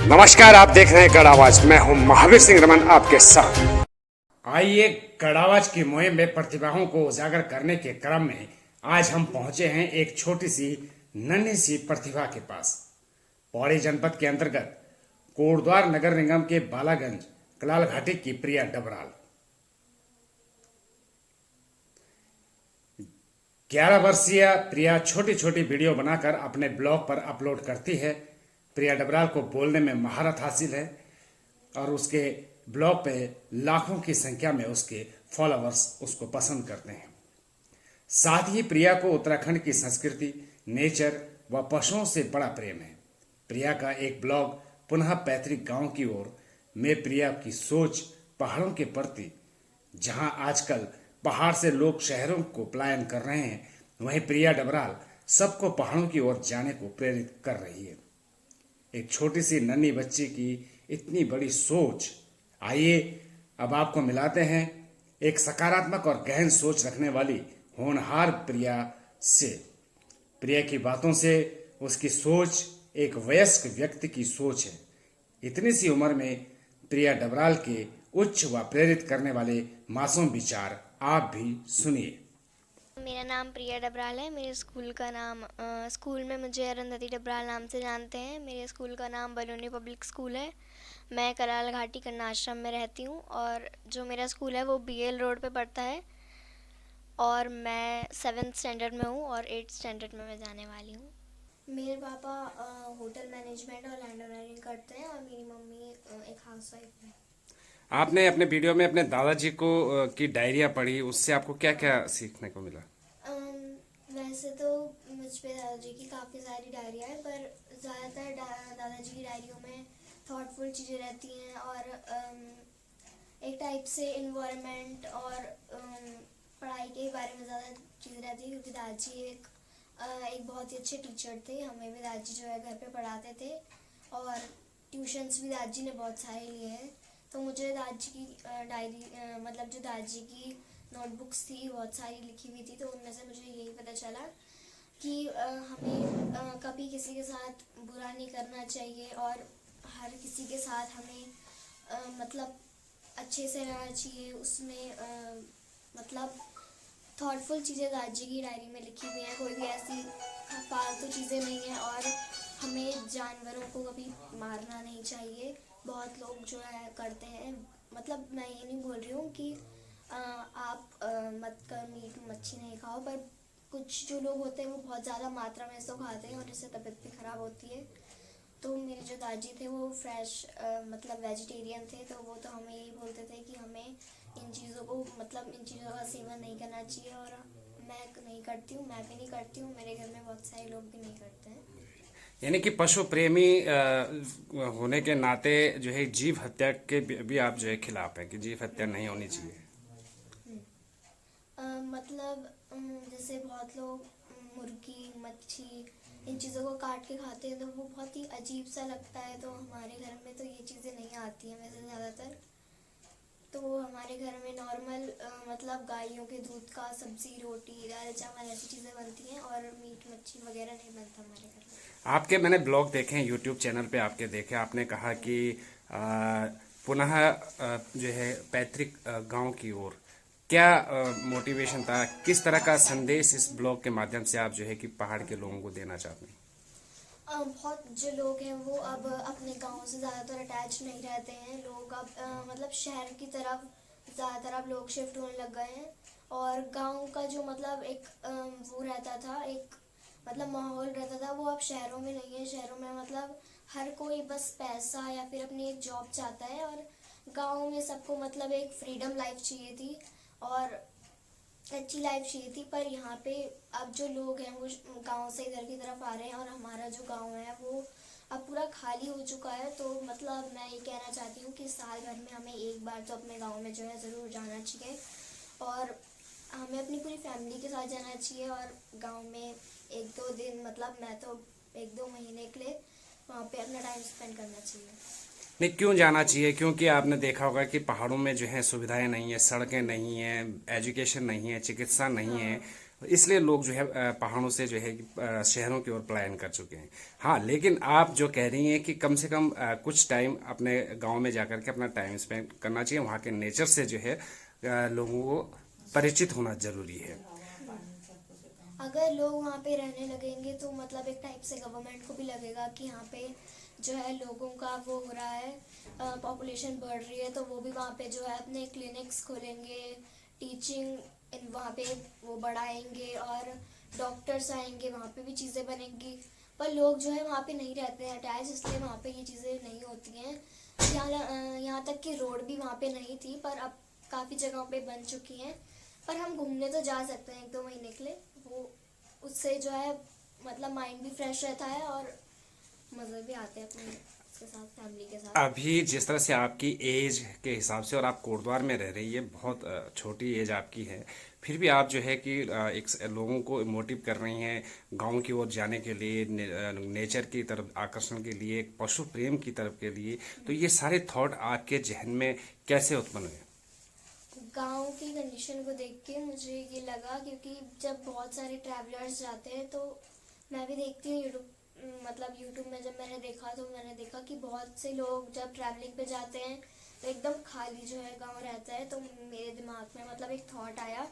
नमस्कार, आप देख रहे हैं गढ़ आवाज। मैं हूं महावीर सिंह रमन आपके साथ। आइए गढ़ आवाज की मुहिम में प्रतिभाओं को उजागर करने के क्रम में आज हम पहुंचे हैं एक छोटी सी नन्ही सी प्रतिभा के पास। पौड़ी जनपद के अंतर्गत कोटद्वार नगर निगम के बालागंज कलाल घाटी की प्रिया डबराल 11 वर्षीय प्रिया छोटी छोटी वीडियो बनाकर अपने ब्लॉग पर अपलोड करती है। प्रिया डबराल को बोलने में महारत हासिल है और उसके ब्लॉग पे लाखों की संख्या में उसके फॉलोअर्स उसको पसंद करते हैं। साथ ही प्रिया को उत्तराखंड की संस्कृति, नेचर व पशुओं से बड़ा प्रेम है। प्रिया का एक ब्लॉग पुनः पैतृक गांव की ओर में प्रिया की सोच पहाड़ों के प्रति, जहां आजकल पहाड़ से लोग शहरों को पलायन कर रहे हैं, वहीं प्रिया डबराल सबको पहाड़ों की ओर जाने को प्रेरित कर रही है। एक छोटी सी नन्ही बच्ची की इतनी बड़ी सोच। आइए अब आपको मिलाते हैं एक सकारात्मक और गहन सोच रखने वाली होनहार प्रिया से। प्रिया की बातों से उसकी सोच एक वयस्क व्यक्ति की सोच है। इतनी सी उम्र में प्रिया डबराल के उच्च व प्रेरित करने वाले मासूम विचार आप भी सुनिए। मेरा नाम प्रिया डबराल है। मेरे स्कूल का नाम स्कूल में मुझे अरुंधति डबराल नाम से जानते हैं। मेरे स्कूल का नाम बलूनी पब्लिक स्कूल है। मैं कलाल घाटी कन्या आश्रम में रहती हूँ और जो मेरा स्कूल है वो BL रोड पे पड़ता है और मैं 7th स्टैंडर्ड में हूँ और 8th स्टैंडर्ड में मैं जाने वाली हूँ। मेरे पापा होटल मैनेजमेंट और लैंड ओनरिंग करते हैं और मेरी मम्मी एक हाउसवाइफ है। आपने अपने वीडियो में अपने दादाजी को की डायरिया पढ़ी, उससे आपको क्या क्या सीखने को मिला? वैसे तो मुझ पे दादाजी की काफ़ी सारी डायरियाँ हैं, पर ज़्यादातर दादाजी की डायरियों में थॉटफुल चीज़ें रहती हैं और एक टाइप से इन्वायरमेंट और पढ़ाई के बारे में ज़्यादा चीज़ें रहती हैं, क्योंकि दादाजी एक बहुत ही अच्छे टीचर थे। हमें भी दादाजी जो है घर पे पढ़ाते थे और ट्यूशन्स भी दादाजी ने बहुत सारे लिए हैं। तो मुझे दादाजी की डायरी मतलब जो दादाजी की नोटबुक्स थी बहुत सारी लिखी हुई थी, तो उनमें से मुझे यही पता चला कि हमें कभी किसी के साथ बुरा नहीं करना चाहिए और हर किसी के साथ हमें मतलब अच्छे से रहना चाहिए। उसमें मतलब थॉटफुल चीज़ें दादाजी की डायरी में लिखी हुई हैं, कोई भी ऐसी फालतू चीज़ें नहीं हैं और हमें जानवरों को कभी मारना नहीं चाहिए। बहुत लोग जो है करते हैं, मतलब मैं ये नहीं बोल रही हूँ कि आप मत कर मीट मच्छी नहीं खाओ, पर कुछ जो लोग होते हैं वो बहुत ज़्यादा मात्रा में इसको खाते हैं और इससे तबीयत भी ख़राब होती है। तो मेरे जो दादाजी थे वो फ्रेश मतलब वेजिटेरियन थे, तो वो तो हमें यही बोलते थे कि हमें इन चीज़ों को मतलब इन चीज़ों का सेवन नहीं करना चाहिए और मैं नहीं करती हूँ, मैं भी नहीं करती हूँ, मेरे घर में बहुत सारे लोग भी नहीं करते हैं। यानी कि पशु प्रेमी होने के नाते जो है जीव हत्या के भी आप जो है खिलाफ हैं कि जीव हत्या नहीं होनी चाहिए। मतलब जैसे बहुत लोग मुर्गी मच्छी इन चीज़ों को काट के खाते हैं, तो वो बहुत ही अजीब सा लगता है। तो हमारे घर में तो ये चीज़ें नहीं आती हैं वैसे ज़्यादातर। तो हमारे घर में नॉर्मल मतलब गायों के दूध का सब्जी, रोटी, दाल चावल ऐसी चीज़ें बनती हैं और मीट मच्छी वगैरह नहीं बनता हमारे घर में। आपके मैंने ब्लॉग देखे हैं, यूट्यूब चैनल पे आपके देखे, आपने कहा कि पुनः जो है पैतृक गांव की ओर, क्या मोटिवेशन था, किस तरह का संदेश इस ब्लॉग के माध्यम से आप जो है कि पहाड़ के लोगों को देना चाहते हैं? बहुत जो लोग हैं वो अब अपने गांव से ज़्यादातर अटैच नहीं रहते हैं। लोग अब मतलब शहर की तरफ ज़्यादातर अब लोग शिफ्ट होने लग गए हैं और गांव का जो मतलब एक वो रहता था, एक मतलब माहौल रहता था, वो अब शहरों में नहीं है। शहरों में मतलब हर कोई बस पैसा या फिर अपनी एक जॉब चाहता है और गांव में सबको मतलब एक फ्रीडम लाइफ चाहिए थी और अच्छी लाइफ चाहिए थी। पर यहाँ पे अब जो लोग हैं वो गांव से इधर की तरफ आ रहे हैं और हमारा जो गांव है वो अब पूरा खाली हो चुका है। तो मतलब मैं ये कहना चाहती हूँ कि साल भर में हमें एक बार तो अपने गांव में जो है ज़रूर जाना चाहिए और हमें अपनी पूरी फैमिली के साथ जाना चाहिए और गांव में 1-2 दिन मतलब मैं तो 1-2 महीने के लिए वहाँ पे अपना टाइम स्पेंड करना चाहिए। नहीं, क्यों जाना चाहिए? क्योंकि आपने देखा होगा कि पहाड़ों में जो है सुविधाएं नहीं है, सड़कें नहीं है, एजुकेशन नहीं है, चिकित्सा नहीं है, हाँ। इसलिए लोग जो है पहाड़ों से जो है कि, शहरों की ओर पलायन कर चुके हैं। हाँ, लेकिन आप जो कह रही हैं कि कम से कम कुछ टाइम अपने गांव में जाकर के अपना टाइम स्पेंड करना चाहिए, वहाँ के नेचर से जो है लोगों को परिचित होना जरूरी है। अगर लोग वहाँ पे रहने लगेंगे तो मतलब एक टाइप से गवर्नमेंट को भी लगेगा कि यहाँ पे जो है लोगों का वो हो रहा है, पॉपुलेशन बढ़ रही है, तो वो भी वहाँ पे जो है अपने क्लिनिक्स खोलेंगे, टीचिंग इन वहाँ पे वो बढ़ाएंगे और डॉक्टर्स आएंगे, वहाँ पे भी चीज़ें बनेंगी। पर लोग जो है वहाँ पे नहीं रहते हैं अटैच, इसलिए वहाँ पे ये चीज़ें नहीं होती हैं। यहाँ तक कि रोड भी वहाँ पे नहीं थी, पर अब काफ़ी जगहों पे बन चुकी हैं। पर हम घूमने तो जा सकते हैं 1-2 महीने के लिए, वो उससे जो है मतलब माइंड भी फ्रेश रहता है और मज़े भी आते हैं अपने उसके साथ, फैमिली के साथ। अभी जिस तरह से आपकी एज के हिसाब से और आप कोटद्वार में रह रही है, बहुत छोटी एज आपकी है, फिर भी आप जो है कि लोगों को मोटिव कर रही हैं गांव की ओर जाने के लिए, नेचर की तरफ आकर्षण के लिए, पशु प्रेम की तरफ के लिए। तो ये सारे थॉट आपके जहन में कैसे उत्पन्न हुए? गांव की कंडीशन को देख के मुझे ये लगा, क्योंकि जब बहुत सारे ट्रैवलर्स जाते हैं तो मैं भी देखती हूँ यूट्यूब में जब मैंने देखा तो मैंने देखा कि बहुत से लोग जब ट्रैवलिंग पे जाते हैं तो एकदम खाली जो है गांव रहता है। तो मेरे दिमाग में मतलब एक थॉट आया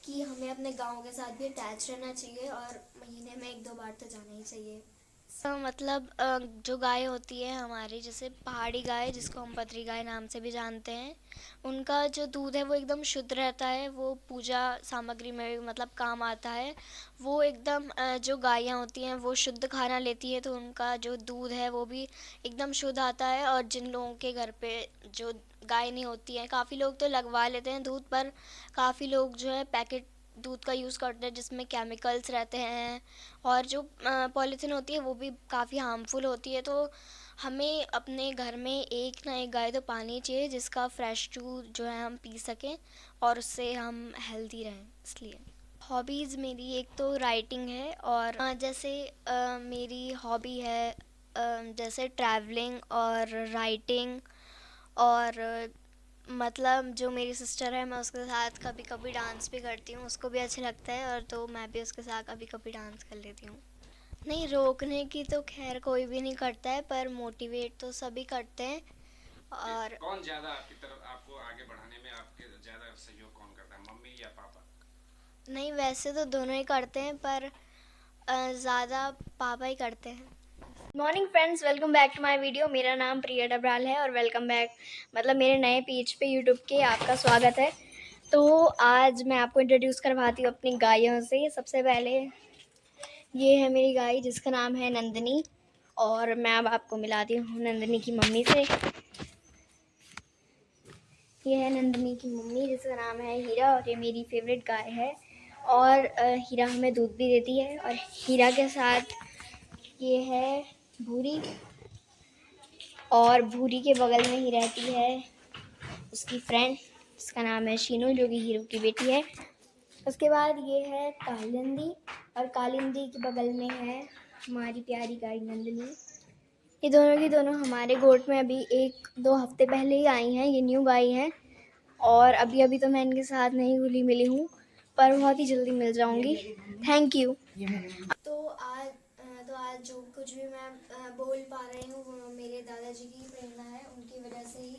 कि हमें अपने गांव के साथ भी अटैच रहना चाहिए और महीने में 1-2 बार तो जाना ही चाहिए। जो गाय होती है हमारी, जैसे पहाड़ी गाय जिसको हम पथरी गाय नाम से भी जानते हैं, उनका जो दूध है वो एकदम शुद्ध रहता है, वो पूजा सामग्री में भी मतलब काम आता है। वो एकदम जो गायें होती हैं वो शुद्ध खाना लेती है, तो उनका जो दूध है वो भी एकदम शुद्ध आता है। और जिन लोगों के घर पे जो गाय नहीं होती है, काफ़ी लोग तो लगवा लेते हैं दूध, पर काफ़ी लोग जो है पैकेट दूध का यूज़ करते हैं जिसमें केमिकल्स रहते हैं, और जो पॉलीथीन होती है वो भी काफ़ी हार्मफुल होती है। तो हमें अपने घर में एक ना एक गाय तो पानी चाहिए जिसका फ्रेश दूध जो है हम पी सकें और उससे हम हेल्दी रहें। इसलिए हॉबीज़ मेरी एक तो राइटिंग है, और मेरी हॉबी है जैसे ट्रैवलिंग और राइटिंग, और मतलब जो मेरी सिस्टर है मैं उसके साथ कभी कभी डांस भी करती हूँ, उसको भी अच्छा लगता है, और तो मैं भी उसके साथ कभी कभी डांस कर लेती हूँ। नहीं, रोकने की तो खैर कोई भी नहीं करता है, पर मोटिवेट तो सभी करते हैं। और कौन ज्यादा आपकी तरफ आपको आगे बढ़ाने में आपके ज्यादा सहयोग कौन करता है, मम्मी या पापा? नहीं, वैसे तो दोनों ही करते हैं, पर ज़्यादा पापा ही करते हैं। Morning friends, welcome back to my video. मेरा नाम प्रिया डबराल है और वेलकम बैक मतलब मेरे नए पेज पे यूट्यूब के आपका स्वागत है। तो आज मैं आपको इंट्रोड्यूस करवाती हूँ अपनी गायों से। सबसे पहले ये है मेरी गाय जिसका नाम है नंदिनी, और मैं अब आपको मिलाती हूँ नंदिनी की मम्मी से। ये है नंदिनी की मम्मी जिसका नाम है हीरा, और ये मेरी फेवरेट गाय है। और हीरा हमें दूध भी देती है, और हीरा के साथ ये है भूरी, और भूरी के बगल में ही रहती है उसकी फ्रेंड जिसका नाम है शीनू, जो कि हीरो की बेटी है। उसके बाद ये है कालिंदी, और कालिंदी के बगल में है हमारी प्यारी गाय नंदिनी। ये दोनों की दोनों हमारे गोट में अभी 1-2 हफ्ते पहले ही आई हैं, ये न्यू गाय हैं, और अभी अभी तो मैं इनके साथ नहीं घुली मिली हूँ, पर बहुत ही जल्दी मिल जाऊँगी। Thank you. तो आज जो कुछ भी मैं बोल पा रही हूँ वो मेरे दादाजी की प्रेरणा है, उनकी वजह से ही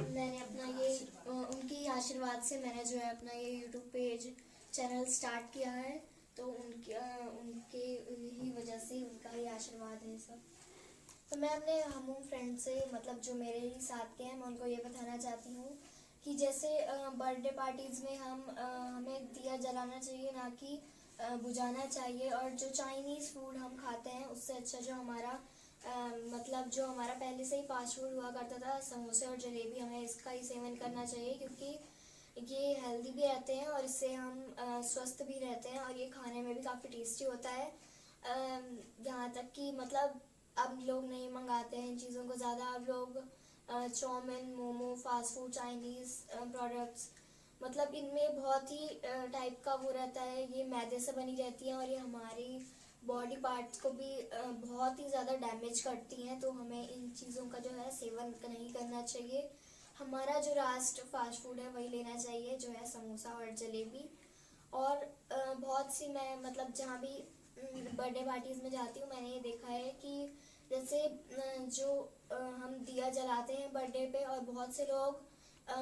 मैंने अपना ये उनकी आशीर्वाद से मैंने जो है अपना ये यूट्यूब पेज चैनल स्टार्ट किया है। तो उनके ही वजह से, उनका ही आशीर्वाद है सब। तो मैं अपने हम फ्रेंड से मतलब जो मेरे ही साथ के हैं, मैं उनको ये बताना चाहती हूँ कि जैसे बर्थडे पार्टीज़ में हमें दिया जलाना चाहिए, ना कि बुझाना चाहिए। और जो चाइनीज़ फूड हम खाते हैं उससे अच्छा जो हमारा पहले से ही फास्ट फूड हुआ करता था, समोसे और जलेबी, हमें इसका ही सेवन करना चाहिए, क्योंकि ये हेल्दी भी रहते हैं और इससे हम स्वस्थ भी रहते हैं, और ये खाने में भी काफ़ी टेस्टी होता है। यहाँ तक कि मतलब अब लोग नहीं मंगाते हैं इन चीज़ों को ज़्यादा। अब लोग chow mein, momo, fast food, Chinese products, मतलब इनमें बहुत ही टाइप का वो रहता है, ये मैदे से बनी रहती हैं, और ये हमारी बॉडी पार्ट्स को भी बहुत ही ज़्यादा डैमेज करती हैं। तो हमें इन चीज़ों का जो है सेवन नहीं करना चाहिए। हमारा जो राष्ट्र फास्ट फूड है वही लेना चाहिए, जो है समोसा और जलेबी। और बहुत सी मैं मतलब जहाँ भी बर्थडे पार्टीज में जाती हूँ मैंने ये देखा है कि जैसे जो हम दिया जलाते हैं बर्थडे पे और बहुत से लोग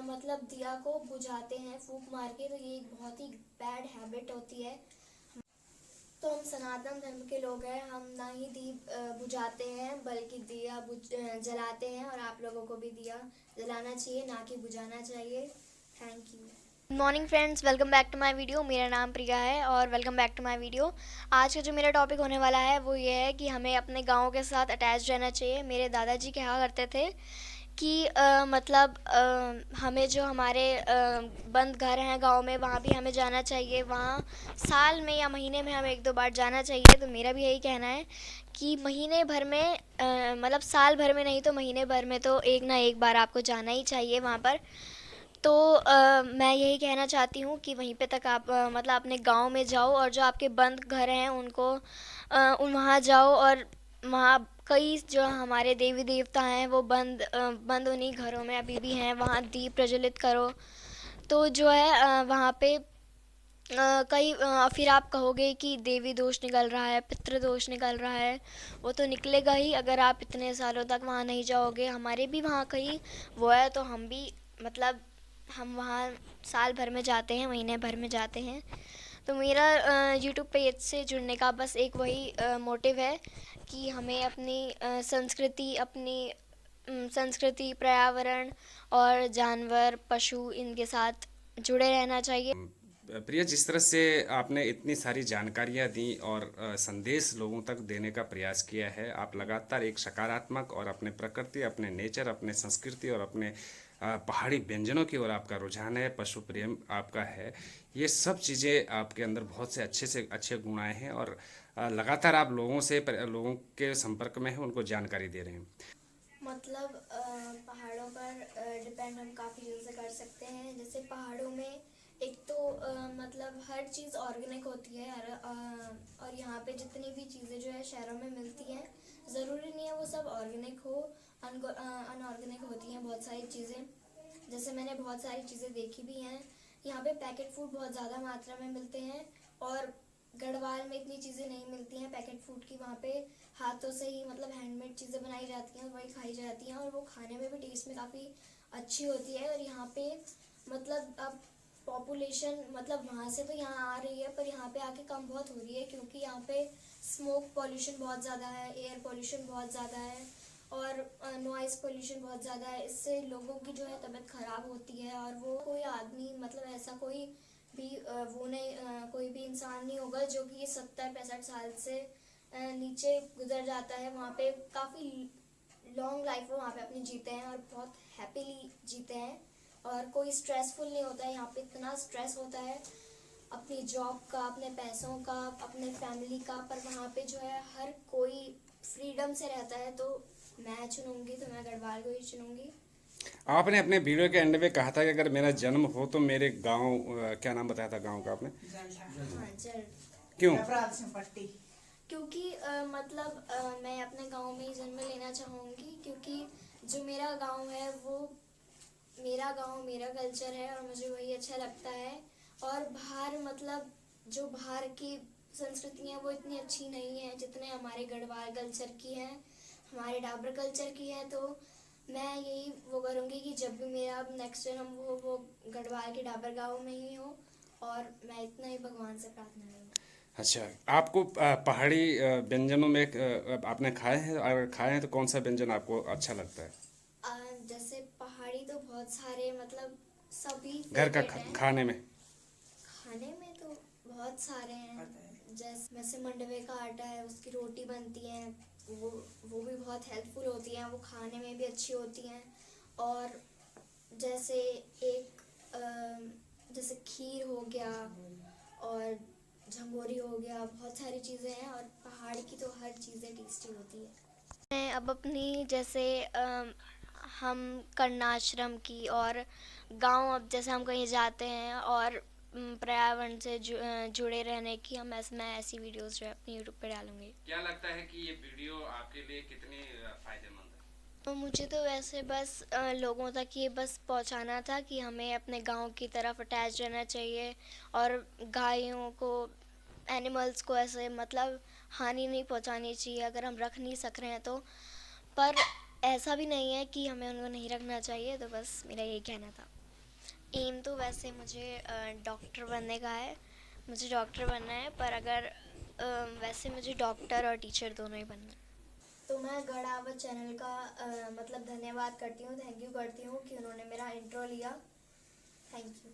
मतलब दिया को बुझाते हैं फूंक मार के, तो ये एक बहुत ही बैड हैबिट होती है। तो हम सनातन धर्म के लोग हैं, हम ना ही दीप बुझाते हैं बल्कि दिया जलाते हैं, और आप लोगों को भी दिया जलाना चाहिए ना कि बुझाना चाहिए। Thank you. Good morning friends, welcome back to my video. मेरा नाम प्रिया है और welcome back to my video. आज का जो मेरा टॉपिक होने वाला है वो ये है कि हमें अपने गाँव के साथ अटैच रहना चाहिए। मेरे दादाजी कहा करते थे कि मतलब हमें जो हमारे बंद घर हैं गांव में वहाँ भी हमें जाना चाहिए। वहाँ साल में या महीने में हमें 1-2 बार जाना चाहिए। तो मेरा भी यही कहना है कि महीने भर में मतलब साल भर में नहीं तो महीने भर में तो एक ना एक बार आपको जाना ही चाहिए वहाँ पर। तो मैं यही कहना चाहती हूँ कि वहीं पे तक आप मतलब अपने गांव में जाओ और जो आपके बंद घर हैं उनको वहाँ जाओ, और वहाँ कई जो हमारे देवी देवता हैं वो बंद उन्हीं घरों में अभी भी हैं। वहाँ दीप प्रज्वलित करो तो जो है वहाँ पे कई फिर आप कहोगे कि देवी दोष निकल रहा है, पितृ दोष निकल रहा है। वो तो निकलेगा ही अगर आप इतने सालों तक वहाँ नहीं जाओगे। हमारे भी वहाँ कहीं वो है तो हम भी मतलब हम वहाँ साल भर में जाते हैं, महीने भर में जाते हैं। तो मेरा यूट्यूब पेज से जुड़ने का बस एक वही मोटिव है कि हमें अपनी संस्कृति, पर्यावरण और जानवर, पशु इनके साथ जुड़े रहना चाहिए। प्रिया, जिस तरह से आपने इतनी सारी जानकारियां दी और संदेश लोगों तक देने का प्रयास किया है, आप लगातार एक सकारात्मक और अपने प्रकृति, अपने नेचर, अपने संस्कृति और अपने पहाड़ी व्यंजनों की ओर आपका रुझान है, पशु प्रेम आपका है। ये सब चीज़ें आपके अंदर बहुत से अच्छे गुण आए हैं और लगातार आप लोगों के संपर्क में हैं, उनको जानकारी दे रहे हैं। मतलब पहाड़ों पर डिपेंड हम काफ़ी चीज़ों से कर सकते हैं। जैसे पहाड़ों में एक तो मतलब हर चीज़ ऑर्गेनिक होती है, और यहाँ पे जितनी भी चीज़ें जो है शहरों में मिलती हैं ज़रूरी नहीं है वो सब ऑर्गेनिक हो, अनऑर्गेनिक होती हैं बहुत सारी चीज़ें। जैसे मैंने बहुत सारी चीज़ें देखी भी हैं। यहाँ पे पैकेट फूड बहुत ज़्यादा मात्रा में मिलते हैं और गढ़वाल में इतनी चीज़ें नहीं मिलती हैं पैकेट फूड की। वहाँ पे हाथों से ही मतलब हैंडमेड चीज़ें बनाई जाती हैं और वही खाई जाती हैं, और वो खाने में भी टेस्ट में काफ़ी अच्छी होती है। और यहाँ पे मतलब अब पॉपुलेशन मतलब वहाँ से तो यहाँ आ रही है पर यहाँ पे आके कम बहुत हो रही है, क्योंकि यहाँ पे स्मोक पॉल्यूशन बहुत ज़्यादा है, एयर पॉल्यूशन बहुत ज़्यादा है और नॉइज़ पोल्यूशन बहुत ज़्यादा है। इससे लोगों की जो है तबीयत ख़राब होती है, और वो कोई आदमी मतलब ऐसा कोई भी वो नहीं कोई भी इंसान नहीं होगा जो कि 70-65 साल से नीचे गुजर जाता है। वहाँ पे काफ़ी लॉन्ग लाइफ वो वहाँ पे अपनी जीते हैं और बहुत हैप्पीली जीते हैं, और कोई स्ट्रेसफुल नहीं होता है। यहाँ पे इतना स्ट्रेस होता है अपनी जॉब का, अपने पैसों का, अपने फैमिली का, पर वहाँ पे जो है हर कोई फ्रीडम से रहता है। तो मैं चुनूंगी तो मैं गढ़वाल को ही चुनूंगी। आपने अपने वीडियो के एंड में कहा था कि अगर मेरा जन्म हो तो मेरे गांव, क्या नाम बताया था गांव का आपने? हाँ जल। क्यों? क्योंकि मतलब मैं अपने गांव में ही जन्म लेना चाहूँगी, क्योंकि जो मेरा गांव है वो मेरा गांव, मेरा कल्चर है और मुझे वही अच्छा लगता है। और बाहर मतलब जो बाहर की संस्कृति है वो इतनी अच्छी नहीं है जितने हमारे गढ़वाल कल्चर की है, हमारे डाबर कल्चर की है। तो मैं यही वो करूँगी कि जब भी मेरा नेक्स्ट जन्म हो वो गढ़वाल के डाबर गांव में ही हो, और मैं इतना ही भगवान से प्रार्थना करूँगी। अच्छा, आपको पहाड़ी व्यंजनों में आपने खाए हैं? अगर खाए हैं तो कौन सा व्यंजन आपको अच्छा लगता है? जैसे पहाड़ी तो बहुत सारे मतलब सभी घर का फेवरेट हैं। खाने में? खाने में तो बहुत सारे हैं। जैसे मंडवे का आटा है उसकी रोटी बनती है, वो भी बहुत हेल्पफुल होती हैं, वो खाने में भी अच्छी होती हैं। और जैसे एक जैसे खीर हो गया और झंगोरी हो गया, बहुत सारी चीज़ें हैं और पहाड़ की तो हर चीज़ें टेस्टी होती है। मैं अब अपनी जैसे हम करनाश्रम की और गांव, अब जैसे हम कहीं जाते हैं और पर्यावरण से जुड़े रहने की मैं ऐसी वीडियोस जो है अपनी यूट्यूब पे डालूंगी। क्या लगता है कि ये वीडियो आपके लिए कितनी फायदेमंद है? मुझे तो वैसे बस लोगों तक ये बस पहुंचाना था कि हमें अपने गांव की तरफ अटैच रहना चाहिए और गायों को, एनिमल्स को ऐसे मतलब हानि नहीं पहुंचानी चाहिए अगर हम रख नहीं सक रहे हैं तो। पर ऐसा भी नहीं है कि हमें उनको नहीं रखना चाहिए, तो बस मेरा यही कहना था। एम तो वैसे मुझे डॉक्टर बनने का है, मुझे डॉक्टर बनना है, पर अगर वैसे मुझे डॉक्टर और टीचर दोनों ही बनना है। तो मैं गढ़ावत चैनल का मतलब धन्यवाद करती हूँ, थैंक यू करती हूँ कि उन्होंने मेरा इंट्रो लिया। Thank you.